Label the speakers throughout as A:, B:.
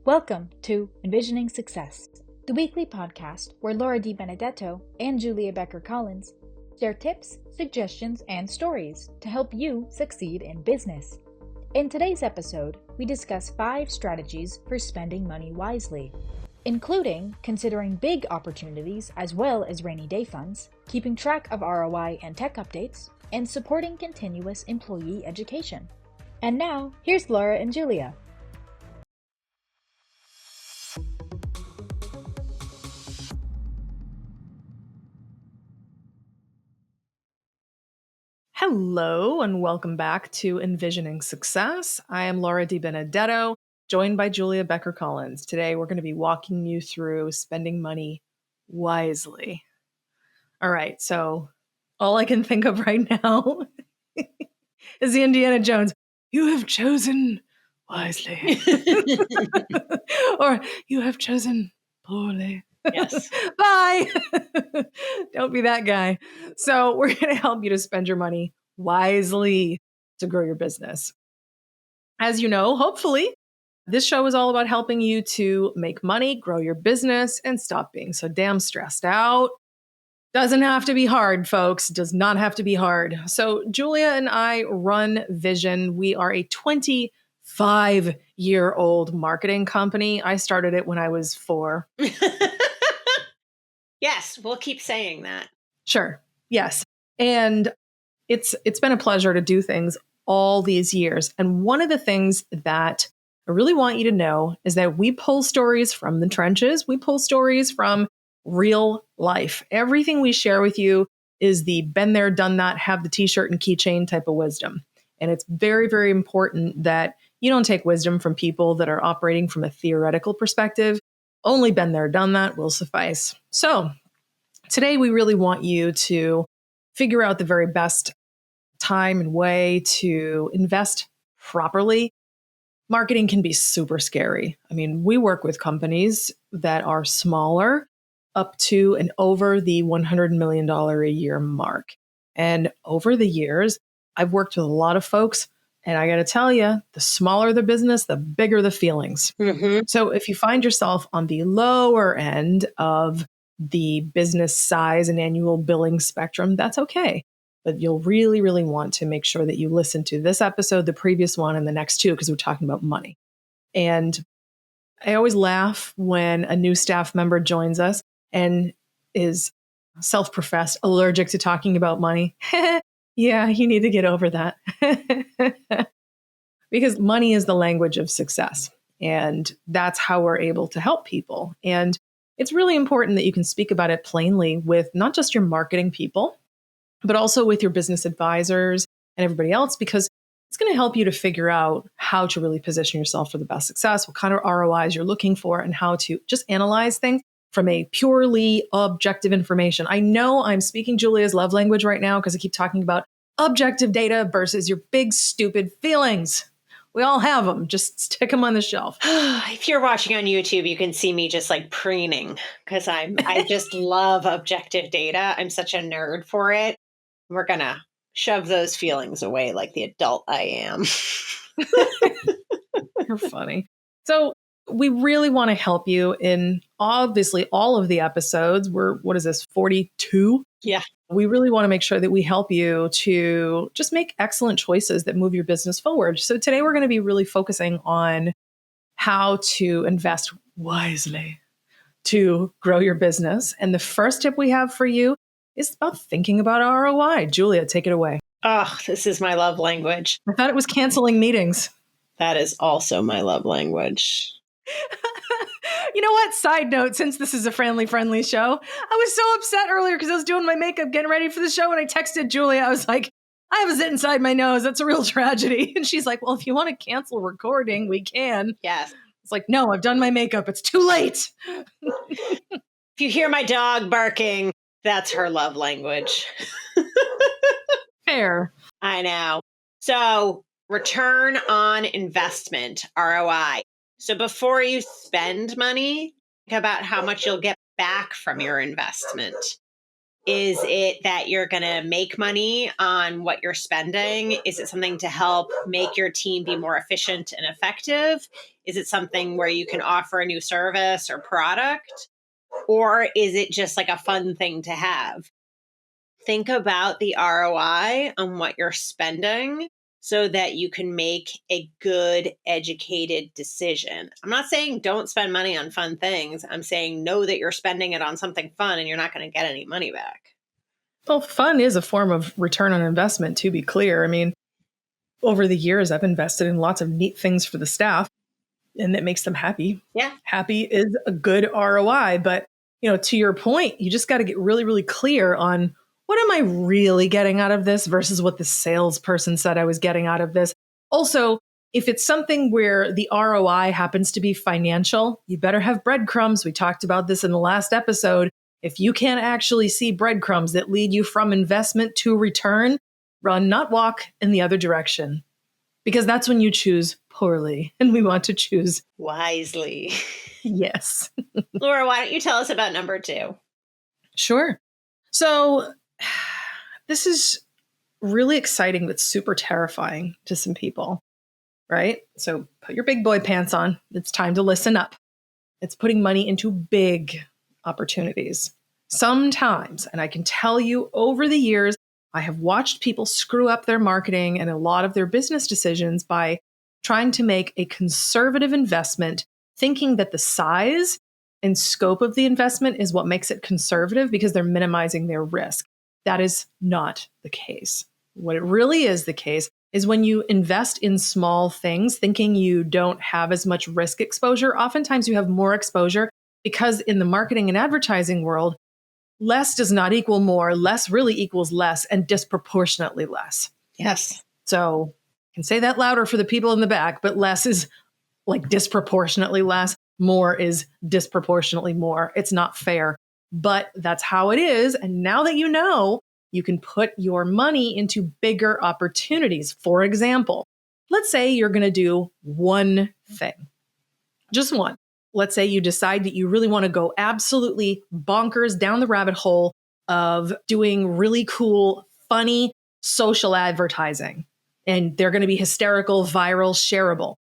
A: Welcome to enVisioning Success, the weekly podcast where Laura Di Benedetto and Julia Becker-Collins share tips, suggestions, and stories to help you succeed in business. In today's episode, we discuss 5 strategies for spending money wisely, including considering big opportunities as well as rainy day funds, keeping track of ROI and tech updates, and supporting continuous employee education. And now, here's Laura and Julia.
B: Hello and welcome back to enVisioning Success. I am Laura Di Benedetto, joined by Julia Becker-Collins. Today we're going to be walking you through spending money wisely. All right, so all I can think of right now is the Indiana Jones. You have chosen wisely. Or you have chosen poorly.
C: Yes.
B: Bye. Don't be that guy. So we're going to help you to spend your money wisely to grow your business. As you know, hopefully, this show is all about helping you to make money, grow your business, and stop being so damn stressed out. Doesn't have to be hard, folks. Does not have to be hard. So Julia and I run Vision. We are a 25-year-old marketing company. I started it when I was 4.
C: Yes, we'll keep saying that.
B: Sure. Yes. And it's been a pleasure to do things all these years. And one of the things that I really want you to know is that we pull stories from the trenches. We pull stories from real life. Everything we share with you is the been there, done that, have the t-shirt and keychain type of wisdom. And it's very, very important that you don't take wisdom from people that are operating from a theoretical perspective. Only been there, done that will suffice. So today we really want you to figure out the very best time and way to invest properly. Marketing can be super scary. I mean, we work with companies that are smaller up to and over the $100 million a year mark. And over the years, I've worked with a lot of folks. And I got to tell you, the smaller the business, the bigger the feelings.
C: Mm-hmm.
B: So if you find yourself on the lower end of the business size and annual billing spectrum, that's okay. But you'll really, really want to make sure that you listen to this episode, the previous one, and the next 2, because we're talking about money. And I always laugh when a new staff member joins us and is self-professed allergic to talking about money. Yeah, you need to get over that. Because money is the language of success. And that's how we're able to help people. And it's really important that you can speak about it plainly with not just your marketing people, but also with your business advisors and everybody else, because it's going to help you to figure out how to really position yourself for the best success, what kind of ROIs you're looking for, and how to just analyze things from a purely objective information. I know I'm speaking Julia's love language right now because I keep talking about objective data versus your big, stupid feelings. We all have them. Just stick them on the shelf.
C: If you're watching on YouTube, you can see me just like preening because I just love objective data. I'm such a nerd for it. We're going to shove those feelings away like the adult I am.
B: You're funny. So we really want to help you in obviously all of the episodes. What is this, 42?
C: Yeah.
B: We really want to make sure that we help you to just make excellent choices that move your business forward. So today we're going to be really focusing on how to invest wisely to grow your business. And the first tip we have for you is about thinking about ROI. Julia, take it away.
C: Oh, this is my love language.
B: I thought it was canceling meetings.
C: That is also my love language.
B: You know what? Side note, since this is a friendly show, I was so upset earlier because I was doing my makeup, getting ready for the show, and I texted Julia. I was like, I have a zit inside my nose. That's a real tragedy. And she's like, well, if you want to cancel recording, we can.
C: Yes.
B: It's like, no, I've done my makeup. It's too late.
C: If you hear my dog barking, that's her love language.
B: Fair.
C: I know. So return on investment, ROI. So before you spend money, think about how much you'll get back from your investment. Is it that you're going to make money on what you're spending? Is it something to help make your team be more efficient and effective? Is it something where you can offer a new service or product? Or is it just like a fun thing to have? Think about the ROI on what you're spending so that you can make a good, educated decision. I'm not saying don't spend money on fun things. I'm saying know that you're spending it on something fun and you're not going to get any money back.
B: Well, fun is a form of return on investment, to be clear. I mean, over the years, I've invested in lots of neat things for the staff, and it makes them happy.
C: Yeah.
B: Happy is a good ROI. But, to your point, you just got to get really, really clear on what am I really getting out of this versus what the salesperson said I was getting out of this. Also, if it's something where the ROI happens to be financial, you better have breadcrumbs. We talked about this in the last episode. If you can't actually see breadcrumbs that lead you from investment to return, run, not walk, in the other direction. Because that's when you choose poorly, and we want to choose
C: wisely.
B: Yes.
C: Laura, why don't you tell us about number 2?
B: Sure. So this is really exciting, but super terrifying to some people, right? So put your big boy pants on. It's time to listen up. It's putting money into big opportunities. Sometimes, and I can tell you over the years, I have watched people screw up their marketing and a lot of their business decisions by trying to make a conservative investment, thinking that the size and scope of the investment is what makes it conservative because they're minimizing their risk. That is not the case. What it really is the case is when you invest in small things, thinking you don't have as much risk exposure, oftentimes you have more exposure because in the marketing and advertising world, less does not equal more, less really equals less and disproportionately less.
C: Yes.
B: So I can say that louder for the people in the back, but less is like disproportionately less. More is disproportionately more. It's not fair, but that's how it is. And now that you know, you can put your money into bigger opportunities. For example, let's say you're going to do one thing, just one. Let's say you decide that you really want to go absolutely bonkers down the rabbit hole of doing really cool, funny social advertising. And they're going to be hysterical, viral, shareable.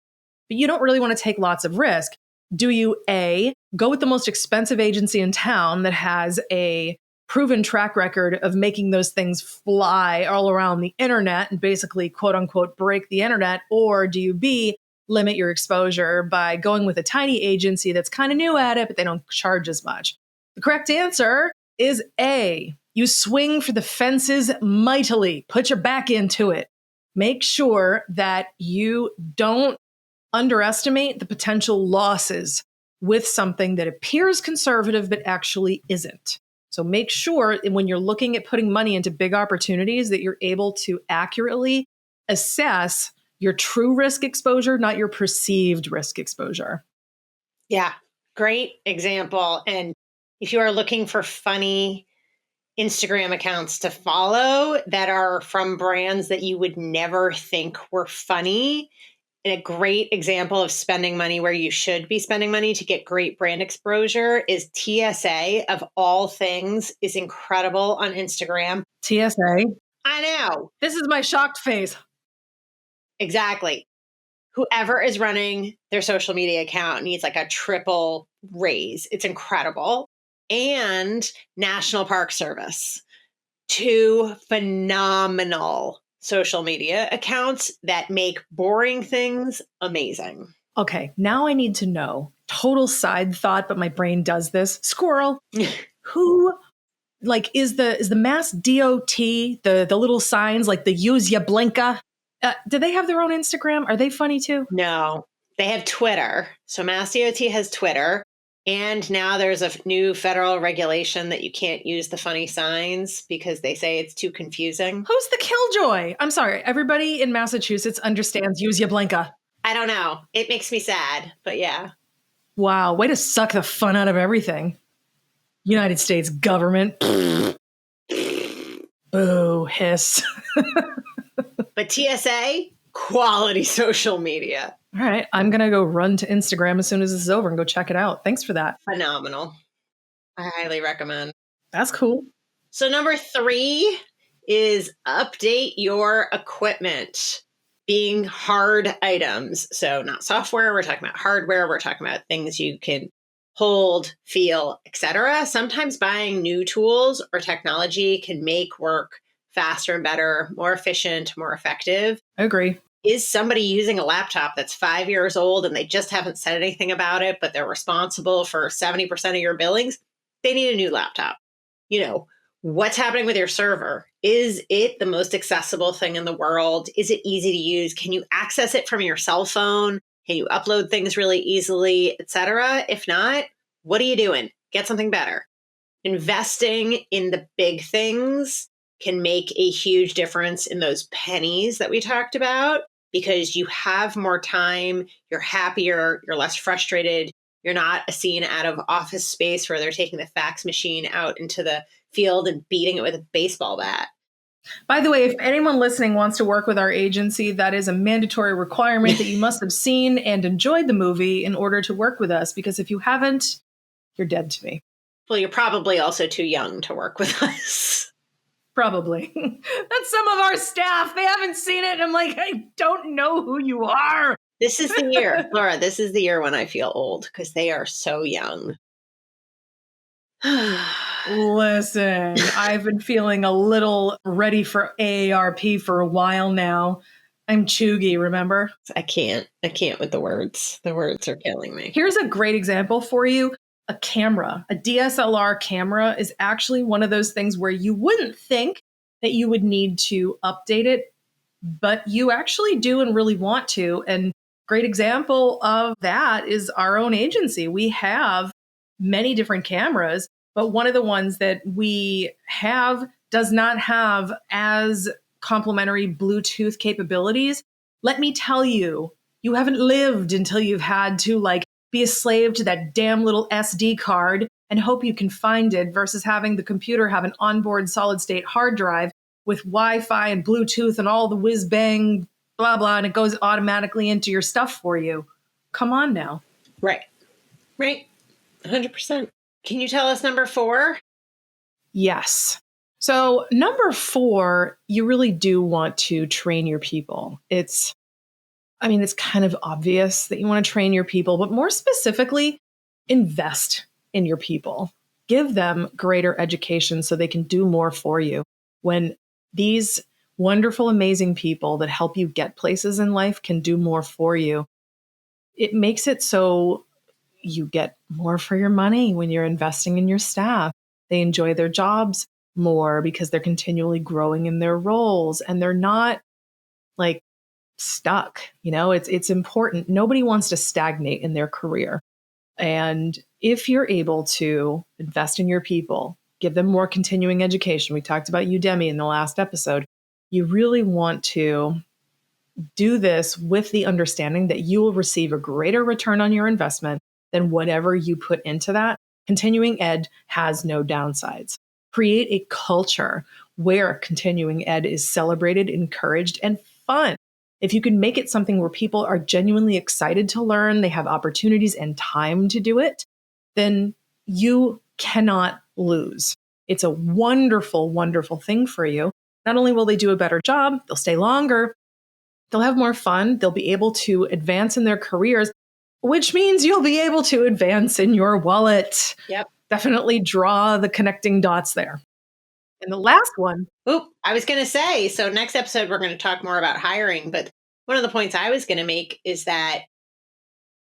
B: But you don't really want to take lots of risk. Do you A, go with the most expensive agency in town that has a proven track record of making those things fly all around the internet and basically, quote unquote, break the internet? Or do you B, limit your exposure by going with a tiny agency that's kind of new at it, but they don't charge as much? The correct answer is A. You swing for the fences mightily. Put your back into it. Make sure that you don't underestimate the potential losses with something that appears conservative but actually isn't. So make sure when you're looking at putting money into big opportunities that you're able to accurately assess your true risk exposure, not your perceived risk exposure.
C: Yeah, great example. And if you are looking for funny Instagram accounts to follow that are from brands that you would never think were funny, and a great example of spending money where you should be spending money to get great brand exposure is TSA, of all things, is incredible on Instagram.
B: TSA?
C: I know.
B: This is my shocked face.
C: Exactly. Whoever is running their social media account needs like a triple raise. It's incredible. And National Park Service. 2 phenomenal social media accounts that make boring things amazing.
B: Okay, now I need to know. Total side thought, but my brain does this. Squirrel. Who, like, is the Mass DOT, the little signs, like the Use Ya Blinka? Do they have their own Instagram? Are they funny too?
C: No, they have Twitter. So Mass DOT has Twitter. And now there's a new federal regulation that you can't use the funny signs because they say it's too confusing.
B: Who's the killjoy? I'm sorry. Everybody in Massachusetts understands Use Ya Blinka.
C: I don't know. It makes me sad, but yeah.
B: Wow. Way to suck the fun out of everything. United States government. Boo, hiss.
C: But TSA, quality social media.
B: All right. I'm going to go run to Instagram as soon as this is over and go check it out. Thanks for that.
C: Phenomenal. I highly recommend.
B: That's cool.
C: So number 3 is update your equipment, being hard items. So not software, we're talking about hardware, we're talking about things you can hold, feel, etc. Sometimes buying new tools or technology can make work faster and better, more efficient, more effective.
B: I agree.
C: Is somebody using a laptop that's 5 years old and they just haven't said anything about it, but they're responsible for 70% of your billings? They need a new laptop. You know, what's happening with your server? Is it the most accessible thing in the world? Is it easy to use? Can you access it from your cell phone? Can you upload things really easily, etc.? If not, what are you doing? Get something better. Investing in the big things can make a huge difference in those pennies that we talked about, because you have more time, you're happier, you're less frustrated, you're not a scene out of Office Space where they're taking the fax machine out into the field and beating it with a baseball bat.
B: By the way, if anyone listening wants to work with our agency, that is a mandatory requirement that you must have seen and enjoyed the movie in order to work with us, because if you haven't, you're dead to me.
C: Well, you're probably also too young to work with us.
B: Probably. That's some of our staff. They haven't seen it. And I'm like, I don't know who you are.
C: This is the year, Laura, this is the year when I feel old, because they are so young.
B: Listen, I've been feeling a little ready for AARP for a while now. I'm chuggy, remember?
C: I can't with the words. The words are killing me.
B: Here's a great example for you. A camera, a DSLR camera is actually one of those things where you wouldn't think that you would need to update it, but you actually do and really want to. And great example of that is our own agency. We have many different cameras, but one of the ones that we have does not have as complementary Bluetooth capabilities. Let me tell you, you haven't lived until you've had to be a slave to that damn little SD card and hope you can find it, versus having the computer have an onboard solid state hard drive with Wi-Fi and Bluetooth and all the whiz bang, blah, blah, and it goes automatically into your stuff for you. Come on now.
C: Right. 100%. Can you tell us number 4?
B: Yes. So number 4, you really do want to train your people. It's kind of obvious that you want to train your people, but more specifically, invest in your people. Give them greater education so they can do more for you. When these wonderful, amazing people that help you get places in life can do more for you, it makes it so you get more for your money when you're investing in your staff. They enjoy their jobs more because they're continually growing in their roles and they're not stuck. It's important. Nobody wants to stagnate in their career. And if you're able to invest in your people, give them more continuing education. We talked about Udemy in the last episode. You really want to do this with the understanding that you will receive a greater return on your investment than whatever you put into that. Continuing ed has no downsides. Create a culture where continuing ed is celebrated, encouraged, and fun. If you can make it something where people are genuinely excited to learn, they have opportunities and time to do it, then you cannot lose. It's a wonderful, wonderful thing for you. Not only will they do a better job, they'll stay longer, they'll have more fun, they'll be able to advance in their careers, which means you'll be able to advance in your wallet.
C: Yep.
B: Definitely draw the connecting dots there. And the last one.
C: I was going to say, so next episode, we're going to talk more about hiring. But one of the points I was going to make is that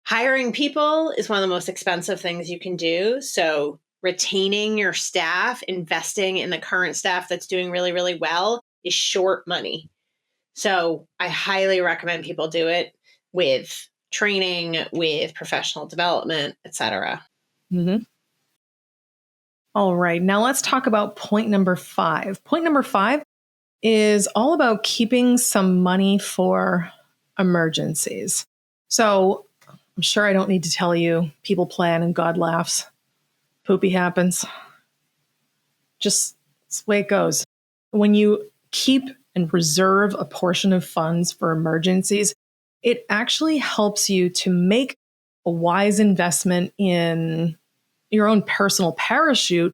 C: hiring people is one of the most expensive things you can do. So retaining your staff, investing in the current staff that's doing really, really well is short money. So I highly recommend people do it with training, with professional development, etc.
B: Mm-hmm. All right, now let's talk about point number 5. Point number 5 is all about keeping some money for emergencies. So I'm sure I don't need to tell you, people plan and God laughs. Poopy happens. Just it's the way it goes. When you keep and reserve a portion of funds for emergencies, it actually helps you to make a wise investment in your own personal parachute,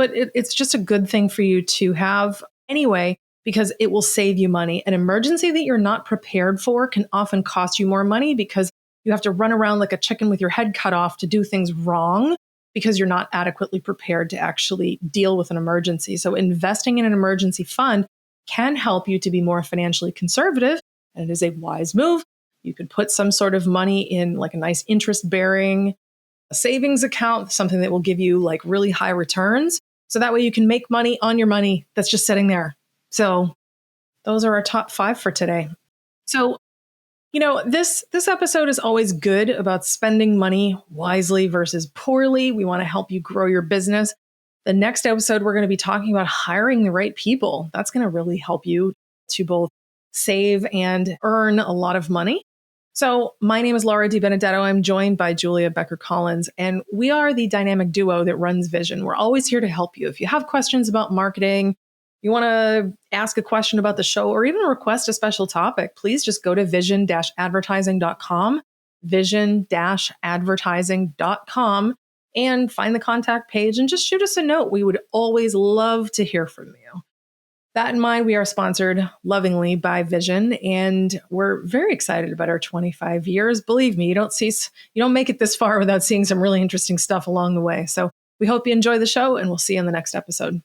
B: but it's just a good thing for you to have anyway, because it will save you money. An emergency that you're not prepared for can often cost you more money because you have to run around like a chicken with your head cut off to do things wrong because you're not adequately prepared to actually deal with an emergency. So investing in an emergency fund can help you to be more financially conservative, and it is a wise move. You could put some sort of money in like a nice interest-bearing savings account, something that will give you like really high returns. So that way you can make money on your money that's just sitting there. So those are our top 5 for today. So, this episode is always good about spending money wisely versus poorly. We want to help you grow your business. The next episode, we're going to be talking about hiring the right people. That's going to really help you to both save and earn a lot of money. So my name is Laura DiBenedetto. I'm joined by Julia Becker-Collins, and we are the dynamic duo that runs Vision. We're always here to help you. If you have questions about marketing, you want to ask a question about the show, or even request a special topic, please just go to vision-advertising.com, vision-advertising.com, and find the contact page and just shoot us a note. We would always love to hear from you. That in mind, we are sponsored lovingly by Vision, and we're very excited about our 25 years. Believe me, you don't make it this far without seeing some really interesting stuff along the way. So we hope you enjoy the show, and we'll see you in the next episode.